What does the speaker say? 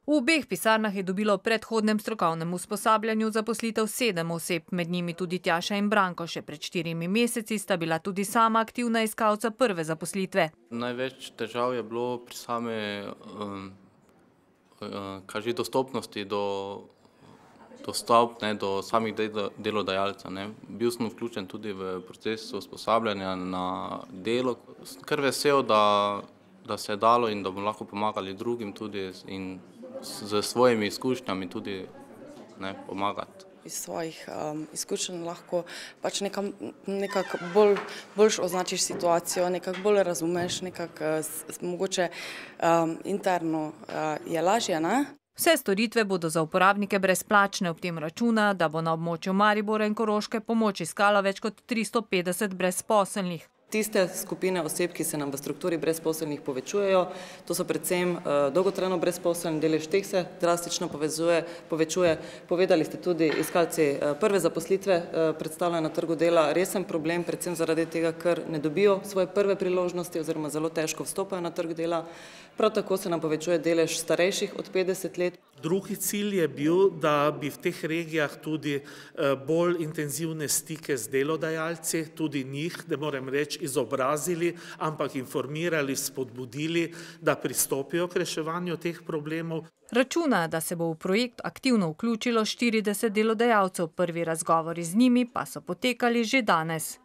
V obeh pisarnah je dobilo v predhodnem strokovnem usposabljanju zaposlitev 7 oseb, med njimi tudi Tjaša in Branko. Še pred 4 meseci sta bila tudi sama aktivna iskalca prve zaposlitve. Največ težav je bilo pri sami dostopnosti do stavb, do samih delodajalcev. Bil sem vključen tudi v proces usposabljanja na delo. Kar vesel, da se je dalo in da bomo lahko pomagali drugim tudi in z svojimi izkušnjami tudi pomagati. Iz svojih izkušenj lahko pač nekako bolj označiš situacijo, nekako bolj razumeš, nekako mogoče interno je lažje, ne? Vse storitve bodo za uporabnike brezplačne, ob tem računa, da bo na območju Maribora in Koroške pomoč iskala več kot 350 brezposelnih. Tiste skupine oseb, ki se nam v strukturi brezposelnih povečujejo, to so predvsem dolgotrajno brezposelni, delež teh se drastično povečuje. Povedali ste tudi, iskalci prve zaposlitve predstavljajo na trgu dela resen problem, predvsem zaradi tega, ker ne dobijo svoje prve priložnosti oziroma zelo težko vstopajo na trg dela. Prav tako se nam povečuje delež starejših od 50 let. Drugi cilj je bil, da bi v teh regijah tudi bolj intenzivne stike z delodajalci, tudi njih, da moram reči, izobrazili, ampak informirali, spodbudili, da pristopijo k reševanju teh problemov. Računa, da se bo v projekt aktivno vključilo 40 delodajalcev, prvi razgovori z njimi pa so potekali že danes.